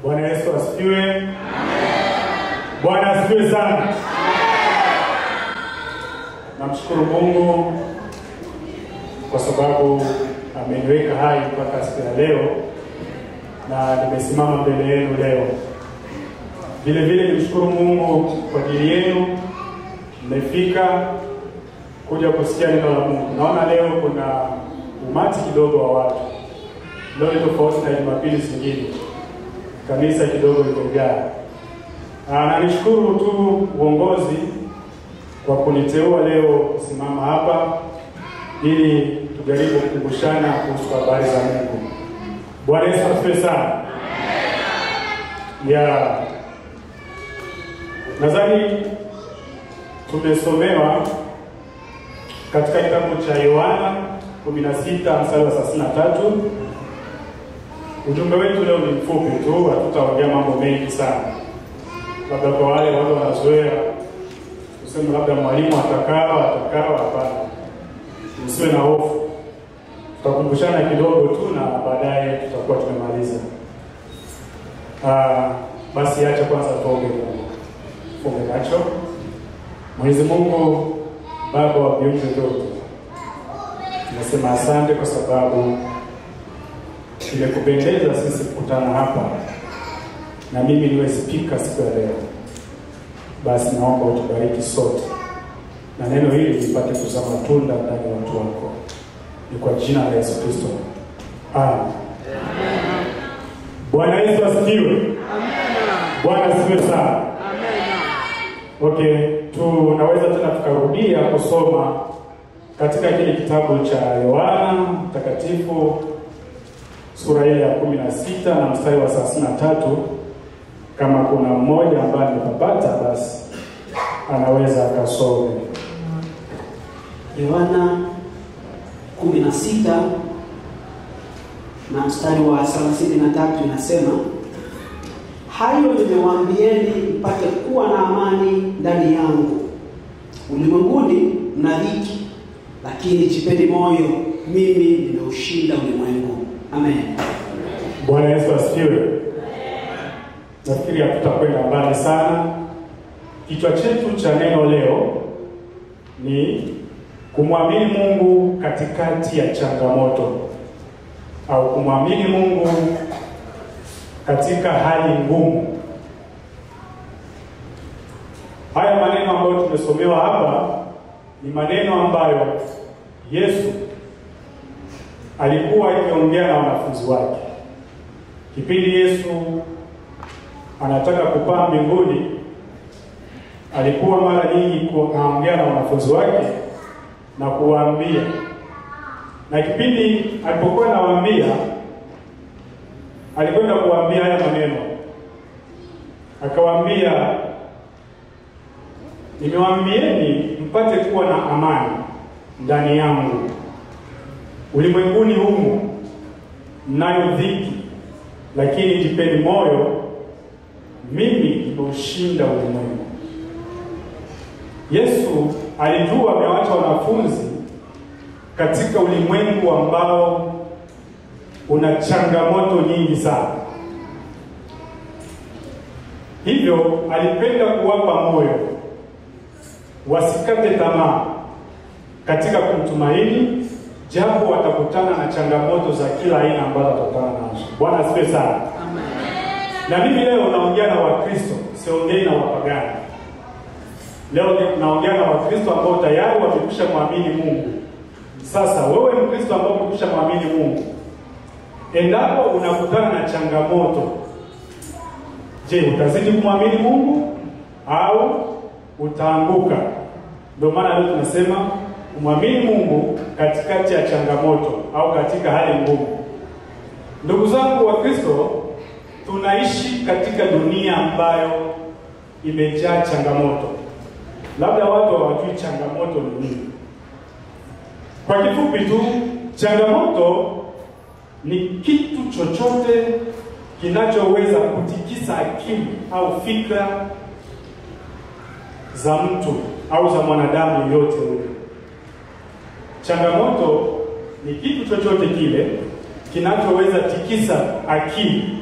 Bwana Yesu asifiwe. Amen. Bwana asifiwe sana. Amen. Namshukuru Mungu kwa sababu ameniweka hai mpaka siku ya leo na nimesimama mbele yenu leo. Vile vile nimshukuru Mungu kwa ajili yenu, mmefika kuja kusikia neno la Mungu. Naona leo kuna umati kidogo wa watu. Leo ni tofauti na Jumapili zingine. Kanisa kidogo limejaa. Na nishukuru tu uongozi kwa kuniteua leo kusimama hapa ili tujaribu kukumbushana kuhusu habari za Mungu. Bwana Yesu asifiwe sana. Ya nadhani tumesomewa katika kitabu cha Yohana 16 mstari wa 33. Ujumbe wetu leo ni mfupi tu, hatutaongea mambo mengi sana. Labda kwa wale watu wanazoea kusema labda mwalimu atakao hapana. Msiwe na hofu. Tutakumbushana kidogo tu na baadaye tutakuwa tumemaliza. Basi acha kwanza tuombe. Funge macho. Mwenyezi Mungu, Baba wa viumbe vyote, tunasema asante kwa sababu imekupendeza sisi kukutana hapa na mimi niwe speaker siku ya leo. Basi naomba utubariki sote na neno hili lipate kuzaa matunda ndani ya watu wako. Ni kwa jina la Yesu Kristo. Amen. Bwana Yesu asifiwe. Amen. Bwana asifiwe sana. Amen. Okay, tunaweza tena tukarudia kusoma katika kile kitabu cha Yohana Mtakatifu sura ile ya 16 na mstari wa 33. Kama kuna mmoja ambaye amepata basi anaweza akasome. Yohana 16 na mstari wa 33 inasema, hayo nimewaambieni mpate kuwa na amani ndani yangu. Ulimwenguni mna dhiki, lakini jipeni moyo, mimi nimeushinda ulimwengu. Amen. Bwana Yesu asifiwe. Nafikiri hatutakwenda mbali sana. Kichwa chetu cha neno leo ni kumwamini Mungu katikati ya changamoto, au kumwamini Mungu katika hali ngumu. Haya maneno ambayo tumesomewa hapa ni maneno ambayo Yesu alikuwa akiongea na wanafunzi wake. Kipindi Yesu anataka kupaa mbinguni, alikuwa mara nyingi kuongea na wanafunzi wake na kuwaambia. Na kipindi alipokuwa anawaambia, alikwenda kuwaambia haya maneno. Akawaambia, nimewaambieni mpate kuwa na amani ndani yangu. Ulimwenguni humu mnayo dhiki, lakini jipeni moyo, mimi nimeushinda ulimwengu. Yesu alijua amewacha wanafunzi katika ulimwengu ambao una changamoto nyingi sana. Hivyo alipenda kuwapa moyo wasikate tamaa katika kumtumaini, japo watakutana na changamoto za kila aina ambazo watakutana nazo. Bwana asifiwe sana. Amen. Na mimi leo naongea na Wakristo, siongei na wapagani. Leo naongea na Wakristo ambao tayari wamekwisha muamini Mungu. Sasa wewe Mkristo ambao umekwisha muamini Mungu, endapo unakutana na changamoto, je, utazidi kumwamini Mungu au utaanguka? Ndio maana leo tunasema kumwamini Mungu katikati ya changamoto au katika hali ngumu. Ndugu zangu wa Kristo, tunaishi katika dunia ambayo imejaa changamoto. Labda watu hawajui changamoto ni nini. Kwa kifupi tu, changamoto ni kitu chochote kinachoweza kutikisa akili au fikra za mtu au za mwanadamu yote ule. Changamoto ni kitu chochote kile kinachoweza tikisa akili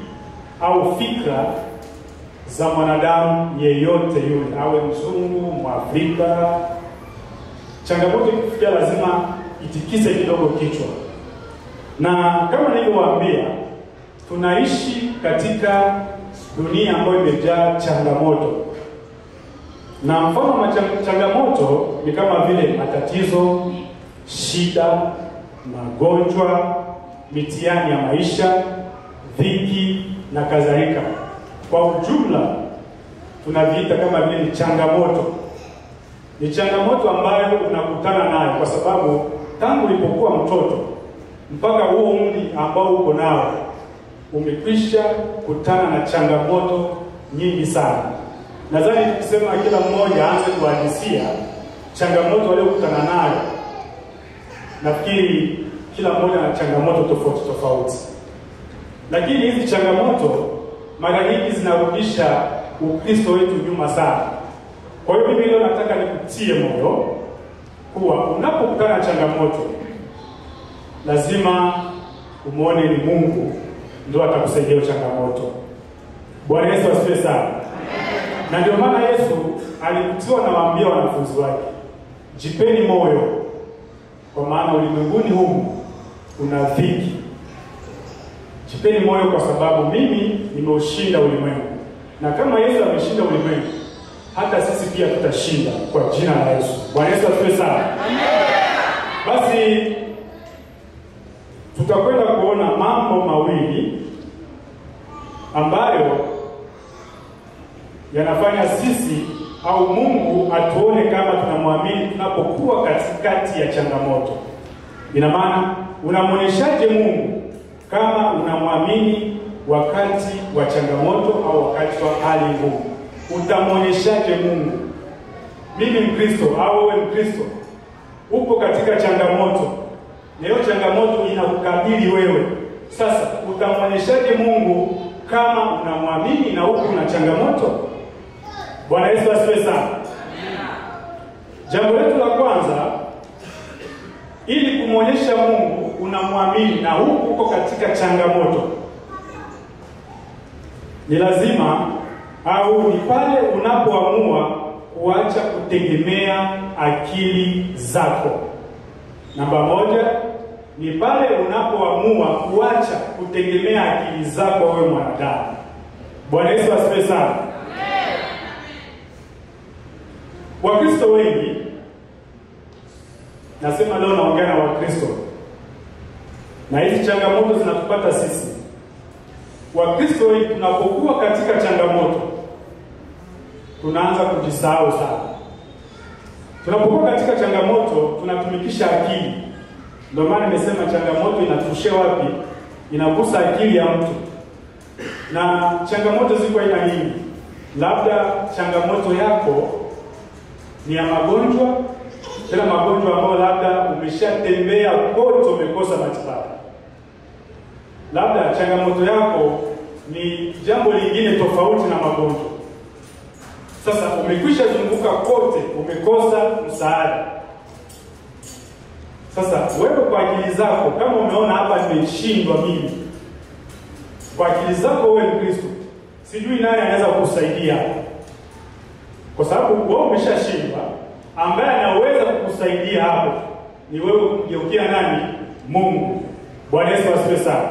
au fikra za mwanadamu yeyote yule, awe mzungu, Mwafrika. Changamoto ikifikia lazima itikise kidogo kichwa. Na kama nilivyowaambia, tunaishi katika dunia ambayo imejaa changamoto. Na mfano wa changamoto ni kama vile matatizo, shida, magonjwa, mitihani ya maisha, dhiki na kadhalika. Kwa ujumla tunaviita kama vile ni changamoto. Ni changamoto ambayo unakutana nayo kwa sababu tangu ulipokuwa mtoto mpaka huo umri ambao uko nao umekwisha kutana na changamoto nyingi sana. Nadhani tukisema kila mmoja aanze kuhadisia changamoto aliyokutana nayo, nafikiri kila mmoja na changamoto tofauti tofauti. Lakini hizi changamoto mara nyingi zinarudisha Ukristo wetu nyuma sana. Kwa hiyo mimi leo nataka nikutie moyo kuwa unapokutana na changamoto lazima umuone ni Mungu ndio atakusaidia changamoto. Bwana Yesu asifiwe sana. Na ndio maana Yesu alikuwa anawaambia wanafunzi wake, jipeni moyo kwa maana ulimwenguni humu kuna dhiki. Jipeni moyo kwa sababu mimi nimeushinda ulimwengu. Na kama Yesu ameshinda ulimwengu, hata sisi pia tutashinda kwa jina la Yesu. Bwana Yesu asifiwe sana. Basi tutakwenda kuona mambo mawili ambayo yanafanya sisi au Mungu atuone kama tunamwamini tunapokuwa katikati ya changamoto. Ina maana unamwonyeshaje Mungu kama unamwamini wakati wa changamoto au wakati wa hali ngumu? Utamwonyeshaje Mungu? Mimi Mkristo au wewe Mkristo upo katika changamoto, na hiyo changamoto inakukabili wewe. Sasa utamwonyeshaje Mungu kama unamwamini na huko una changamoto? Bwana Yesu asifiwe sana. Jambo letu la kwanza, ili kumwonyesha Mungu unamwamini na huko uko katika changamoto, ni lazima au ni pale unapoamua kuacha kutegemea akili zako. Namba moja, ni pale unapoamua kuacha kutegemea akili zako wewe mwanadamu. Bwana Yesu asifiwe sana. Wakristo wengi, nasema leo naongea na Wakristo, na hizi changamoto zinatupata sisi. Wakristo wengi tunapokuwa katika changamoto tunaanza kujisahau sana. Tunapokuwa katika changamoto tunatumikisha akili. Ndio maana nimesema changamoto inatushia wapi? Inagusa akili ya mtu. Na changamoto ziko aina nyingi. Labda changamoto yako ni ya magonjwa, tena magonjwa ambayo labda umeshatembea kote umekosa matibabu. Labda changamoto yako ni jambo lingine tofauti na magonjwa. Sasa umekwisha zunguka kote, umekosa msaada. Sasa wewe kwa akili zako, kama umeona hapa nimeshindwa mimi, kwa akili zako wewe Mkristo, sijui nani anaweza kukusaidia. Kwa sababu wewe umeshashindwa, ambaye anaweza kukusaidia hapo ni wewe kugeukia nani? Mungu. Bwana Yesu asifiwe sana.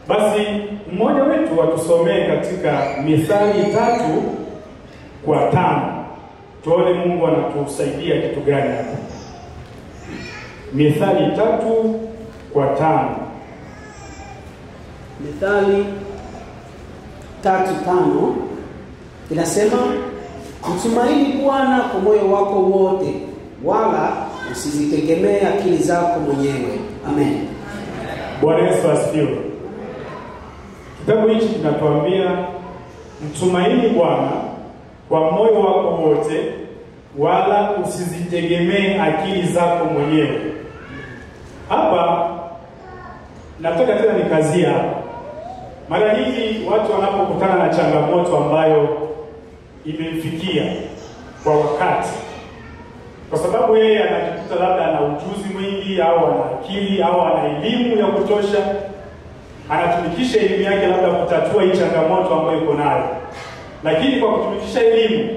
Basi mmoja wetu atusomee katika Mithali 3:5. Tuone Mungu anatusaidia kitu gani hapa. Mithali 3:5. Mithali 3:5 inasema, mtumaini Bwana kwa moyo wako wote, wala usizitegemee akili zako mwenyewe. Amen. Bwana Yesu asifiwe. Kitabu hiki kinatuambia mtumaini Bwana kwa moyo wako wote, wala usizitegemee akili zako mwenyewe. Hapa nataka tena nikazia hapa. Mara nyingi watu wanapokutana na changamoto ambayo imemfikia kwa wakati, kwa sababu yeye anajikuta labda ana ujuzi mwingi au ana akili au ana elimu ya kutosha, anatumikisha elimu yake labda kutatua hii changamoto ambayo iko nayo, lakini kwa kutumikisha elimu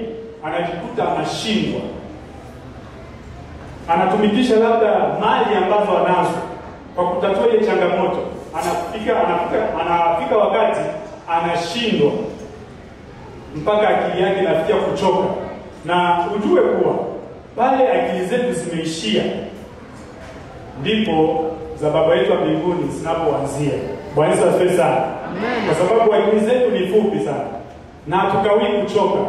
anajikuta anashindwa. Anatumikisha labda mali ambazo anazo kwa kutatua ile changamoto, anafika wakati anashindwa mpaka akili yake inafikia kuchoka. Na ujue kuwa pale akili zetu zimeishia, ndipo za Baba yetu wa mbinguni zinapoanzia. Bwana Yesu asifiwe sana. Kwa sababu akili zetu ni fupi sana na tukawii kuchoka.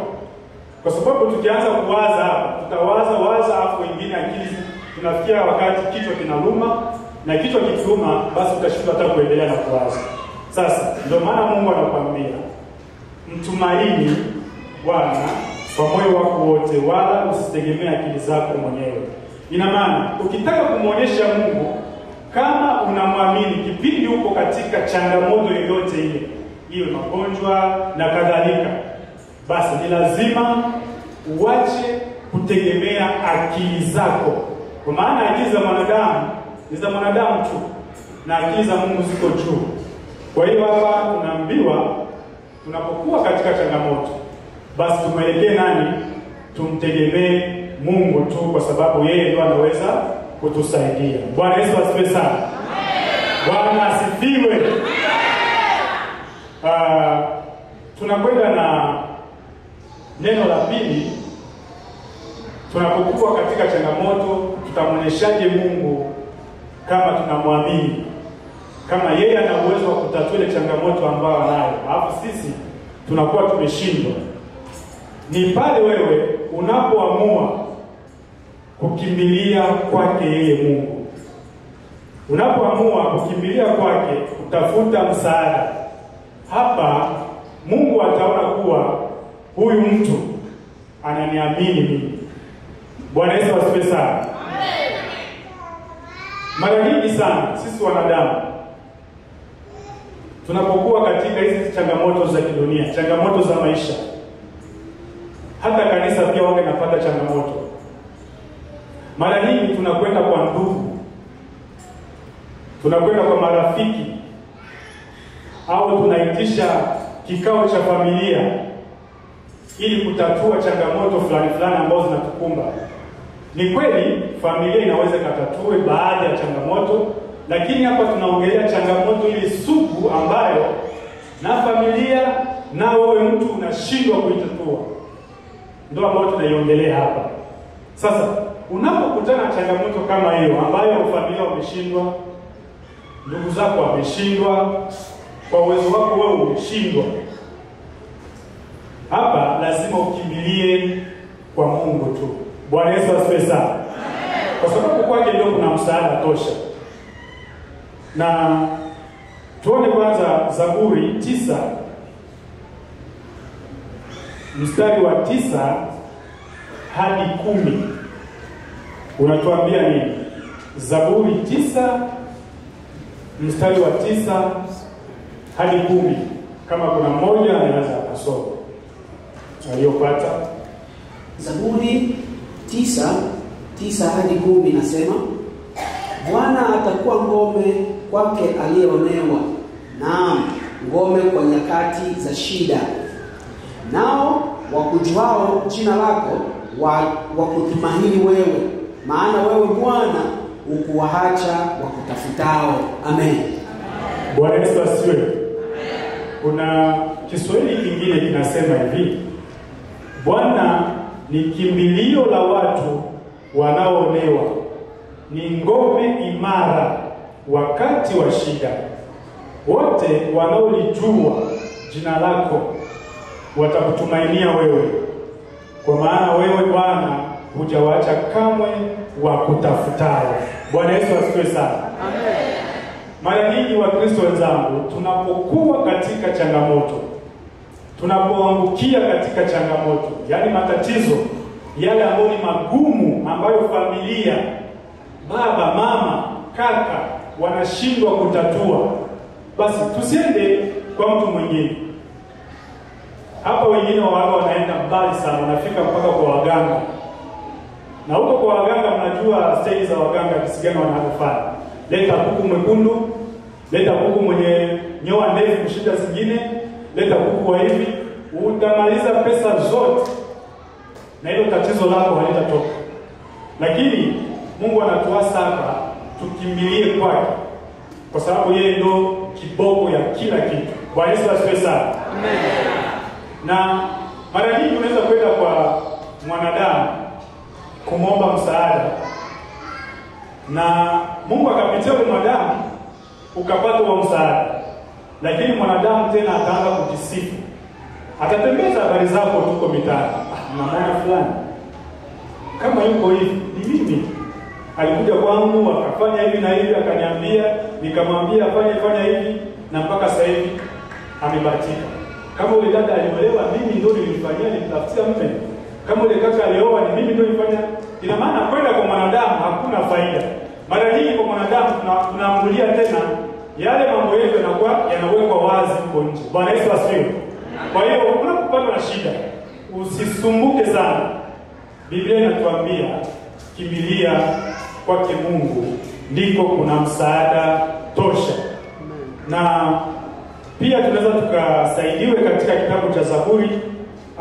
Kwa sababu tukianza kuwaza hapa, tutawaza afu wengine akili tunafikia wakati kichwa kinaluma, na kichwa kikiuma basi utashindwa hata kuendelea na kuwaza. Sasa ndio maana Mungu anakuambia mtumaini Bwana kwa moyo wako wote, wala usitegemee akili zako mwenyewe. Ina maana ukitaka kumuonyesha Mungu kama unamwamini kipindi uko katika changamoto yoyote ile, iwe magonjwa na kadhalika, basi ni lazima uache kutegemea akili zako. Kwa maana akili za mwanadamu ni za mwanadamu tu, na akili za Mungu ziko juu. Kwa hiyo hapa tunaambiwa tunapokuwa katika changamoto, basi tumwelekee nani? Tumtegemee Mungu tu, kwa sababu yeye ndiye anaweza kutusaidia. Bwana Yesu asifiwe sana. Bwana asifiwe. Tunakwenda na neno la pili. Tunapokuwa katika changamoto, tutamuonyeshaje Mungu kama tunamwamini, kama yeye ana uwezo wa kutatua ile changamoto ambayo anayo, alafu sisi tunakuwa tumeshindwa? Ni pale wewe unapoamua kukimbilia kwake yeye Mungu. Unapoamua kukimbilia kwake kutafuta msaada, hapa Mungu ataona kuwa huyu mtu ananiamini mimi. Bwana Yesu asifiwe sana. Mara nyingi sana sisi wanadamu tunapokuwa katika hizi changamoto za kidunia, changamoto za maisha, hata kanisa pia wao wanapata changamoto. Mara nyingi tunakwenda kwa ndugu, tunakwenda kwa marafiki, au tunaitisha kikao cha familia ili kutatua changamoto fulani ambazo zinatukumba. Ni kweli familia inaweza katatue baadhi ya changamoto, lakini hapa tunaongelea changamoto ile sugu ambayo na familia na wewe mtu unashindwa kuitatua. Ndio ambayo tunaiongelea hapa. Sasa unapokutana na changamoto kama hiyo ambayo familia wameshindwa, ndugu zako wameshindwa, kwa uwezo wako wewe umeshindwa, hapa lazima ukimbilie kwa Mungu tu. Bwana Yesu asifiwe sana. Kwa sababu kwake ndio kuna msaada tosha. Na tuone kwanza Zaburi 9 mstari wa 9 hadi 10. Unatuambia nini? Zaburi 9 mstari wa 9 hadi 10. Kama kuna mmoja anaweza kusoma aliyopata. Zaburi 9 hadi 10 nasema, Bwana atakuwa ngome kwake aliyeonewa, naam, ngome kwa nyakati za shida. Nao wakujuao jina lako wakutumaini wewe, maana wewe Bwana ukuwaacha wakutafutao. Amen. Bwana Yesu asifiwe. Kuna Kiswahili kingine kinasema hivi: Bwana ni kimbilio la watu wanaoonewa, ni ngome imara wakati wa shida. Wote wanaolijua jina lako watakutumainia wewe, kwa maana wewe Bwana hujawaacha kamwe wakutafutao. Bwana Yesu asifiwe sana. Amen. Mara nyingi Wakristo wenzangu, tunapokuwa katika changamoto, tunapoangukia katika changamoto, yani matatizo yale ambayo ni magumu, ambayo familia, baba, mama, kaka wanashindwa kutatua, basi tusiende kwa mtu mwingine. Hapa wengine wao wanaenda mbali sana, wanafika mpaka kwa waganga. Na huko kwa waganga, mnajua staili za waganga kisi gani wanafanya. Leta kuku mwekundu, leta kuku mwenye nyoa ndefu kushinda zingine, leta kuku wa hivi, utamaliza pesa zote na hilo tatizo lako halitatoka. Lakini Mungu anatuasa hapa tukimbilie kwake, kwa sababu yeye ndo kiboko ya kila kitu. Bwana Yesu asifiwe sana. Amen. Na mara nyingi unaweza kwenda kwa mwanadamu kumomba msaada, na Mungu akapitia yule mwanadamu ukapata huo msaada. Lakini mwanadamu tena ataanza kujisifu. Atatembeza habari zako tuko mitaani. Na maana fulani kama yuko hivi, ni mimi. Alikuja kwangu akafanya hivi na hivi, akaniambia, nikamwambia fanya hivi, na mpaka sasa hivi amebahatika. Kama yule dada aliolewa, mimi ndio nilimfanyia, nilimtafutia mume. Kama yule kaka alioa, ni mimi ndio nilifanya. Ina maana kwenda kwa mwanadamu hakuna faida. Mara nyingi kwa mwanadamu tunaambulia tena yale mambo yetu yanakuwa yanawekwa wazi huko nje. Bwana Yesu asifiwe. Kwa hiyo unapopatwa na shida, usisumbuke sana. Biblia inatuambia kimbilia kwake Mungu, ndiko kuna msaada tosha. Na pia tunaweza tukasaidiwe katika kitabu cha Zaburi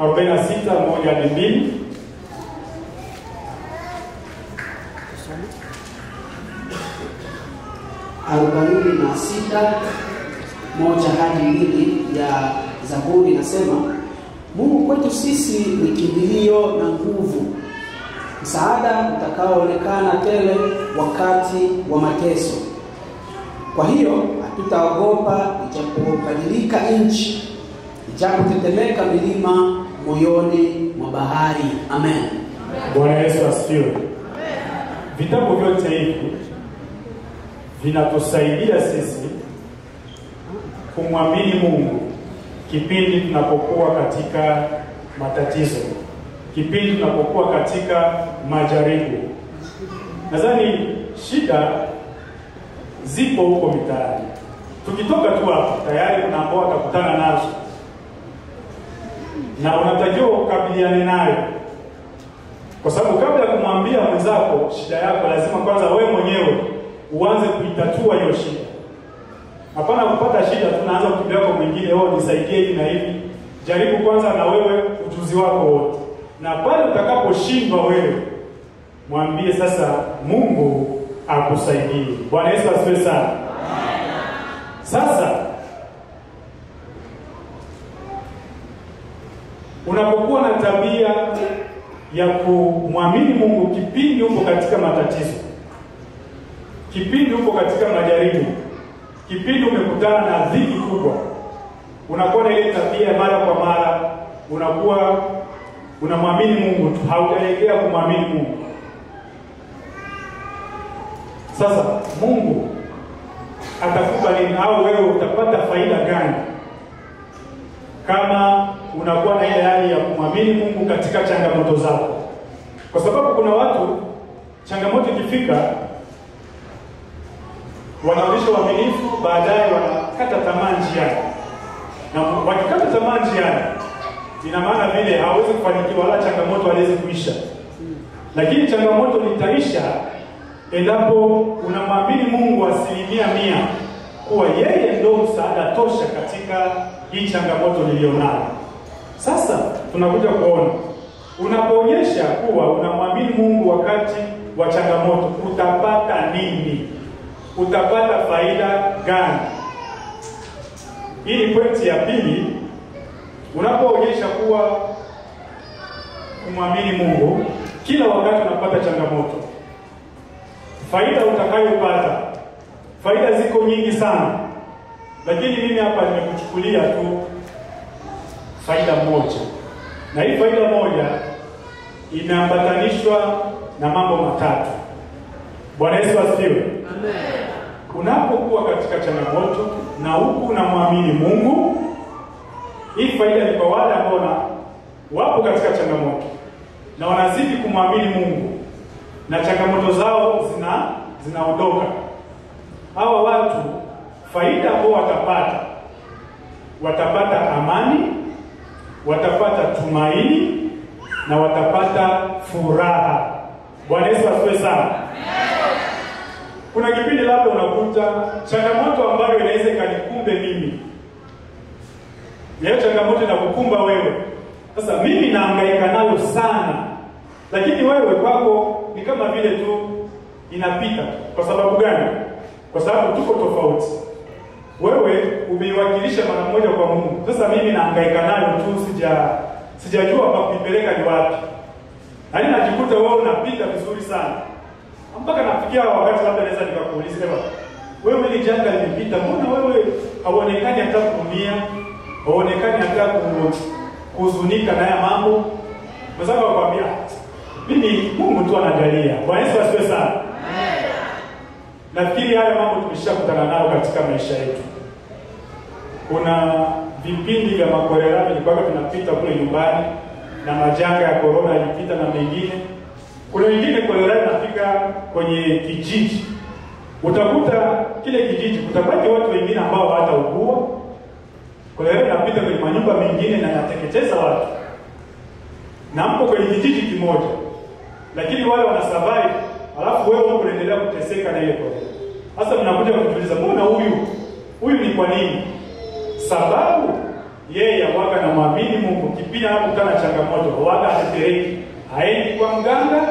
46:1-2. Arobaini na sita 1-2 ya Zaburi inasema, Mungu kwetu sisi ni kimbilio na nguvu, msaada utakaoonekana tele wakati wa mateso. Kwa hiyo hatutaogopa ijapobadilika nchi, ijapotetemeka milima moyoni mwa bahari. Amen. Bwana Yesu asifiwe. Vitabu vyote hivi vinatusaidia sisi kumwamini Mungu kipindi tunapokuwa katika matatizo, kipindi tunapokuwa katika majaribu. Nadhani shida zipo huko mitaani. Tukitoka tu hapo tayari kuna ambao watakutana nazo, na unatakiwa ukabiliane nayo, kwa sababu kabla ya kumwambia mwenzako shida yako, lazima kwanza wewe mwenyewe uanze kuitatua hiyo shida. Hapana kupata shida tunaanza kukimbia kwa mwingine, nisaidie hivi na hivi. Jaribu kwanza na wewe ujuzi wako wote, na pale utakaposhindwa wewe, mwambie sasa Mungu akusaidie. Bwana Yesu asifiwe sana. Sasa unapokuwa na tabia ya kumwamini Mungu kipindi uko katika matatizo, kipindi uko katika majaribu, kipindi umekutana na dhiki kubwa, unakuwa na ile tabia mara kwa mara, unakuwa unamwamini Mungu tu, haujalegea kumwamini Mungu. Sasa Mungu atakupa nini, au wewe utapata faida gani kama unakuwa na ile hali ya kumwamini Mungu katika changamoto zako? Kwa sababu kuna watu changamoto ikifika wanaonyesha uaminifu, baadaye wanakata tamaa njiani. Na wakikata tamaa njiani, ina maana vile hawezi kufanikiwa wala changamoto haiwezi kuisha. Lakini changamoto litaisha endapo unamwamini Mungu 100% kuwa yeye ndio msaada tosha katika hii changamoto nilionayo. Sasa tunakuja kuona unapoonyesha kuwa unamwamini Mungu wakati wa changamoto, utapata nini? Utapata faida gani? Hii ni pointi ya pili. Unapoonyesha kuwa kumwamini Mungu kila wakati unapata changamoto, faida utakayopata, faida ziko nyingi sana, lakini mimi hapa nimekuchukulia tu faida moja. Na hii faida moja imeambatanishwa na mambo matatu. Bwana Yesu asifiwe. Amen. Unapokuwa katika changamoto na huku unamwamini Mungu, hii faida ni kwa wale ambao wapo katika changamoto na wanazidi kumwamini Mungu na changamoto zao zinaondoka. Hawa watu faida ambao watapata amani, watapata tumaini na watapata furaha. Bwana Yesu asifiwe sana. kuna kipindi labda unakuta changamoto ambayo inaweza ikanikumbe mimi. Leo changamoto inakukumba wewe. Sasa mimi nahangaika nayo sana. Lakini wewe kwako ni kama vile tu inapita. Kwa sababu gani? Kwa sababu tuko tofauti. Wewe umeiwakilisha mara moja kwa Mungu. Sasa mimi nahangaika nayo tu, sijajua pa kuipeleka ni wapi. Yaani najikuta wewe unapita vizuri sana. Mpaka nafikia wakati labda naweza nikakuuliza, wewe ile janga limepita, mbona wewe hauonekani hata kuumia, hauonekani hata kuhuzunika na haya mambo? Mzee akwambia, mimi Mungu tu anaangalia. Bwana Yesu asifiwe sana. Nafikiri haya mambo tumeshakutana nao katika maisha yetu. Kuna vipindi vya makorera vilikuwa tunapita kule nyumbani, na majanga ya corona yalipita na mengine. Kuna wengine kolera inafika kwenye kijiji. Utakuta kile kijiji kutabaki watu wengine ambao hawataugua. Kolera inapita kwenye manyumba mengine na inateketeza watu. Na mpo kwenye kijiji kimoja. Lakini wale wana survive, alafu wewe unaendelea kuteseka na ile kolera. Sasa mnakuja kujiuliza, mbona huyu ni kwa nini? Sababu yeye awaga na muamini Mungu, kipindi anapokutana na changamoto, awaga hatereki. Haendi kwa mganga,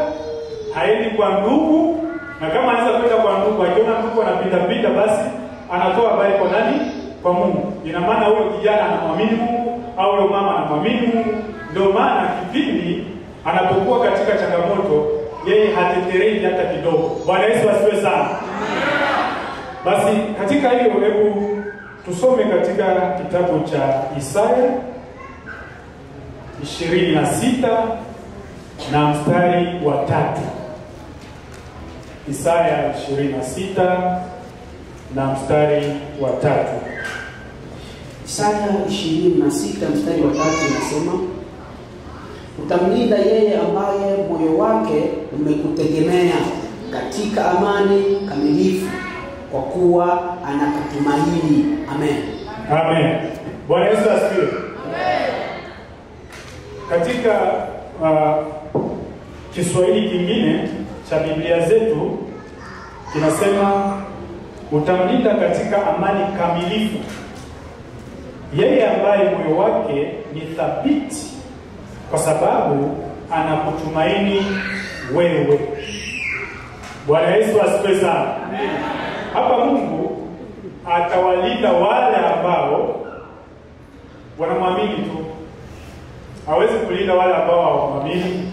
haendi kwa ndugu, na kama anaweza kwenda kwa ndugu, akiona ndugu anapita basi anatoa habari kwa nani? Kwa Mungu. Ina maana huyo kijana anamwamini Mungu au huyo mama anamwamini Mungu. Ndio maana kipindi anapokuwa katika changamoto, yeye hatetereki hata kidogo. Bwana Yesu asifiwe sana. Basi katika hiyo, hebu tusome katika kitabu cha Isaya 26 na mstari wa 3. Isaya 26 na mstari wa 3. Isaya 26 mstari wa 3 inasema, utamlinda yeye ambaye moyo wake umekutegemea katika amani kamilifu, kwa kuwa anakutumaini. Amen. Amen. Bwana Yesu asifiwe. Katika Kiswahili kingine cha Biblia zetu kinasema, utamlinda katika amani kamilifu yeye ambaye moyo wake ni thabiti, kwa sababu anakutumaini wewe. Bwana Yesu asifiwe sana. Hapa Mungu atawalinda wale ambao wanamwamini tu. Hawezi kulinda wale ambao hawamwamini.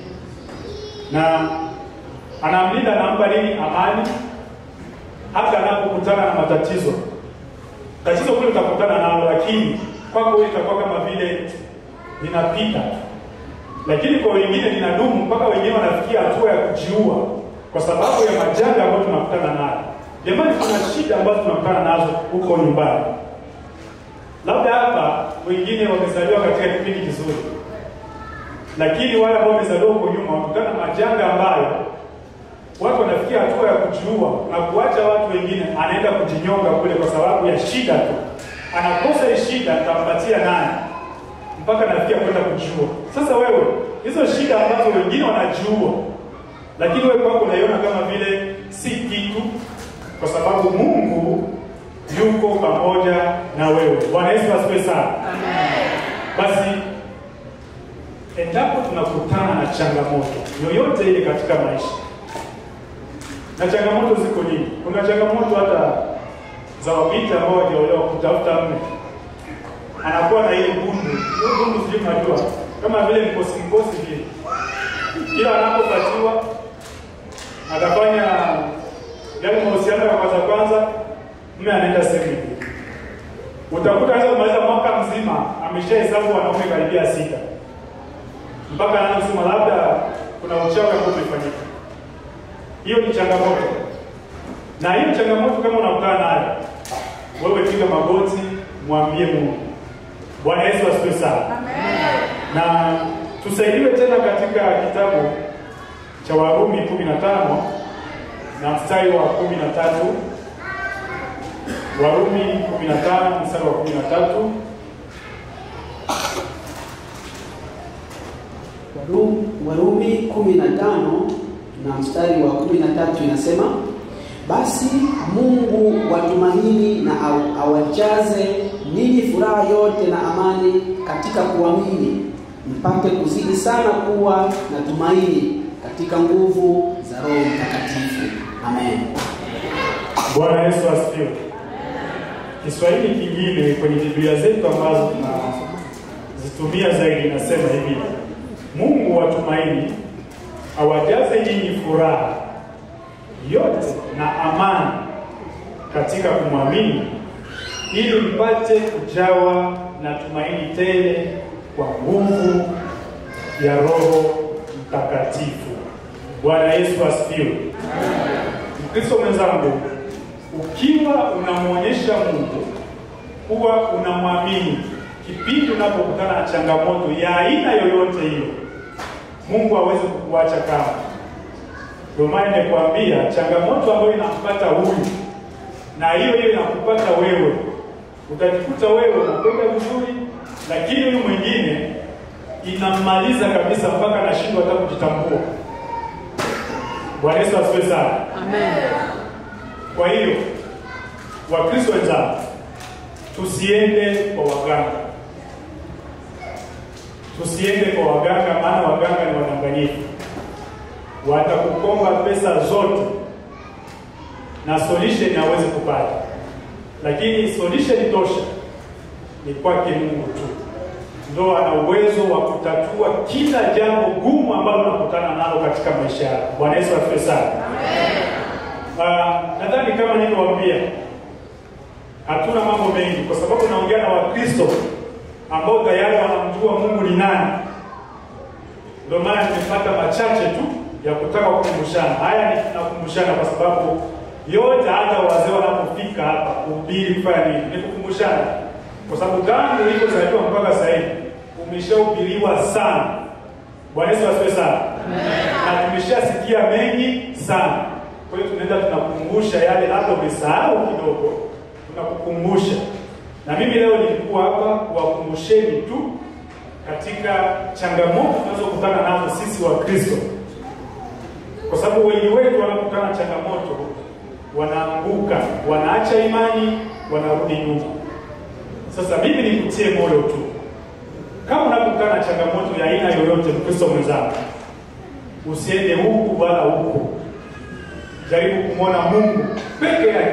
Na anamlinda, anampa nini? Amani. Hata anapokutana na matatizo. Tatizo kule utakutana nalo, lakini kwako wewe itakuwa kama vile linapita. Lakini kwa wengine linadumu mpaka wengine wanafikia hatua ya kujiua kwa sababu ya majanga ambayo tunakutana nayo. Jamani, kuna shida ambazo tunakutana nazo huko nyumbani. Labda hapa wengine wamezaliwa katika kipindi kizuri, lakini wale ambao wamezaliwa huko nyuma wanakutana na majanga ambayo watu wanafikia hatua ya kujiua na kuacha watu wengine, anaenda kujinyonga kule kwa sababu ya shida tu. Anakosa hii shida, atampatia nani? Mpaka anafikia kwenda kujiua. Sasa wewe, hizo shida ambazo wengine wanajiua, lakini wewe kwako unaiona kama vile si kitu, kwa sababu Mungu yuko pamoja na wewe. Bwana Yesu asifiwe sana. Basi endapo tunakutana na changamoto yoyote ile katika maisha, na changamoto ziko nyingi. Kuna changamoto hata za wapita ambao hawajaolewa kutafuta mume. Anakuwa na ile gundu. Hiyo gundu sijui mnajua, kama vile mkosi vile. Kila anapopatiwa atafanya yale mahusiano ya kwanza, mume anaenda sehemu. Utakuta hizo kumaliza mwaka mzima ameshahesabu wanaume karibia 6. Mpaka anasema labda kuna uchawi ambao umefanyika. Hiyo ni changamoto. Na hiyo changamoto kama unakutana nayo, wewe piga magoti, mwambie Mungu. Bwana Yesu asifiwe sana. Amen. Na tusaidiwe tena katika kitabu cha Warumi 15 na mstari wa 13. Warumi 15 mstari wa 13. Warumi 15 na mstari wa 13 inasema, Basi Mungu wa tumaini na awajaze ninyi furaha yote na amani katika kuamini, mpate kuzidi sana kuwa na tumaini katika nguvu za Roho Mtakatifu. Amen. Bwana Yesu asifiwe. Kiswahili kingine kwenye Biblia zetu ambazo tunazitumia zaidi nasema hivi: Mungu wa tumaini awajaze nyinyi furaha yote na amani katika kumwamini, ili mpate kujawa na tumaini tele kwa nguvu ya Roho Mtakatifu. Bwana Yesu asifiwe. Mkristo mwenzangu, ukiwa unamuonyesha Mungu kuwa unamwamini kipindi unapokutana na changamoto ya aina yoyote hiyo, Mungu hawezi kukuacha kama. Ndio maana nimekuambia changamoto ambayo inampata huyu na hiyo inakupata wewe, utajikuta wewe unakwenda vizuri, lakini huyu mwingine inamaliza kabisa mpaka anashindwa hata kujitambua. Bwana Yesu asifiwe sana. Amen. Kwa hiyo Wakristo wenzangu, tusiende kwa waganga. Tusiende kwa waganga, maana waganga ni wadanganyifu. Watakukomba pesa zote na solution hawezi kupata. Lakini solution tosha ni kwake Mungu tu. Ndio ana uwezo wa kutatua kila jambo gumu ambalo unakutana nalo katika maisha yako. Bwana Yesu asifiwe sana. Amen. Nadhani kama nilivyowaambia, hatuna mambo mengi kwa sababu naongea na Wakristo ambao tayari wanamjua Mungu ni nani. Ndio maana nimepata machache tu ya kutaka kukumbushana. Haya ni tunakumbushana kwa sababu yote hata wazee wanapofika hapa kuhubiri kufanya nini? Ni kukumbushana. Kwa sababu tangu ulipozaliwa mpaka sasa hivi umeshahubiriwa sana. Bwana Yesu asifiwe sana. Na tumeshasikia mengi sana. Kwa hiyo tunaenda tunakumbusha yale hata umesahau kidogo, tunakukumbusha. Na mimi leo nilikuwa hapa kuwakumbusheni tu katika changamoto tunazokutana nazo sisi wa Kristo. Kwa sababu wengi wetu wanapokutana na changamoto wanaanguka, wanaacha imani, wanarudi nyuma. Sasa mimi nikutie moyo tu. Kama unapokutana na changamoto ya aina yoyote, Mkristo mwenzangu, usiende huku wala huku. Jaribu kumwona Mungu peke yake.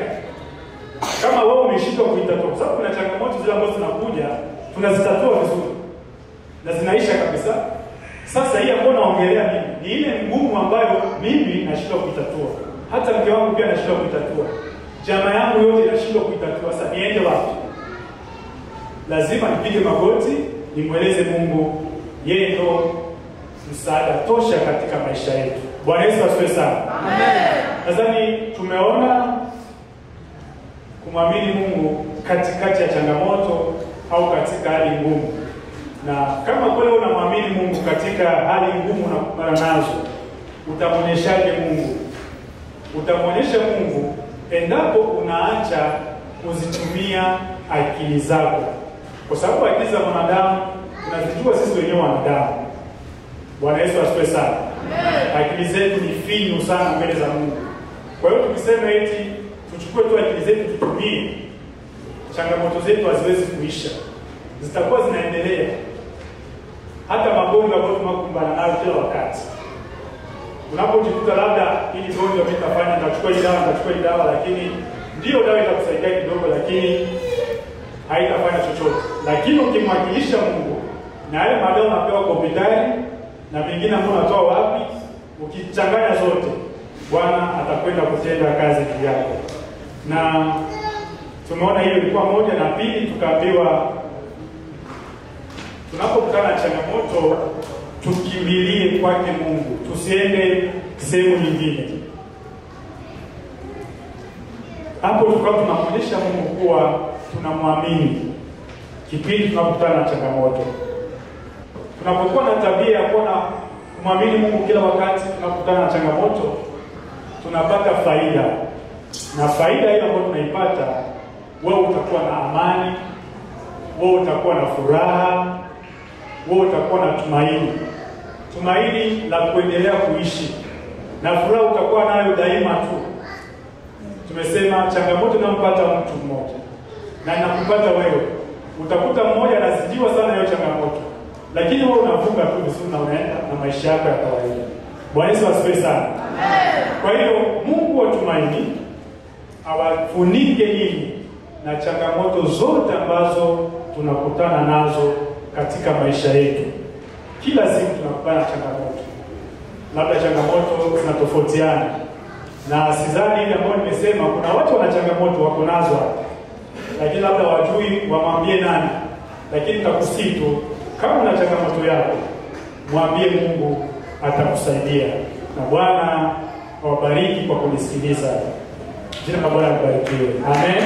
Kama wewe umeshindwa kuitatua, kwa sababu kuna changamoto zile ambazo zinakuja, tunazitatua vizuri na zinaisha kabisa. Sasa hii ambayo naongelea mimi ni ile ngumu ambayo mimi nashindwa kuitatua. Hata mke wangu pia anashindwa kuitatua. Jamaa yangu yote inashindwa kuitatua. Sasa niende wapi? Lazima nipige magoti, nimweleze Mungu, yeye ndo msaada tosha katika maisha yetu. Bwana Yesu asifiwe sana. Amen. Nadhani tumeona kumwamini Mungu katikati ya changamoto au katika hali ngumu. Na kama kweli unamwamini Mungu katika hali ngumu unakutana nazo, utamwonyeshaje Mungu? Utamwonyesha Mungu endapo unaacha kuzitumia akili zako. Kwa sababu akili za mwanadamu tunazijua sisi wenyewe wanadamu. Bwana Yesu asifiwe sana. Akili zetu ni finyu sana mbele za Mungu. Kwa hiyo tukisema eti tuchukue tu akili zetu tutumie, changamoto zetu haziwezi kuisha. Zitakuwa zinaendelea. Hata magonjwa ambayo tunakumbana nayo kila wakati. Unapojikuta labda hili gonjwa nitafanya, nitachukua hii dawa, lakini ndio dawa itakusaidia kidogo, lakini haitafanya chochote. Lakini ukimwakilisha Mungu na yale madawa unapewa kwa hospitali na mengine ambayo unatoa wapi, ukichanganya zote, Bwana atakwenda kutenda kazi juu yako. Na tumeona hiyo ilikuwa moja, na pili tukaambiwa tunapokutana na changamoto tukimbilie kwake Mungu, tusiende sehemu nyingine. Hapo tukao tunamwonyesha Mungu kuwa tunamwamini kipindi tunapokutana na changamoto. Tunapokuwa na tabia ya kuwa kumwamini Mungu kila wakati tunapokutana na changamoto, tunapata faida. Na faida ile ambayo tunaipata, wewe utakuwa na amani, wewe utakuwa na furaha, wewe utakuwa na tumaini. Tumaini la kuendelea kuishi. Na furaha utakuwa nayo daima tu. tumesema changamoto inampata mtu mmoja na inakupata wewe. Utakuta mmoja anazidiwa sana hiyo changamoto, lakini wewe unavuka tu vizuri na unaenda na maisha yako ya kawaida. Bwana Yesu asifiwe sana. Kwa hiyo Mungu wa tumaini awafunike nyinyi na changamoto zote ambazo tunakutana nazo katika maisha yetu. Kila siku tunakutana na changamoto. Labda changamoto zinatofautiana. Na sidhani ile ambayo nimesema kuna watu wana changamoto wako nazo, lakini labda wajui wamwambie nani. Lakini nitakusii tu, kama una changamoto yako, mwambie Mungu, atakusaidia. Na Bwana awabariki kwa kunisikiliza. Jina la Bwana libarikiwe. Amen.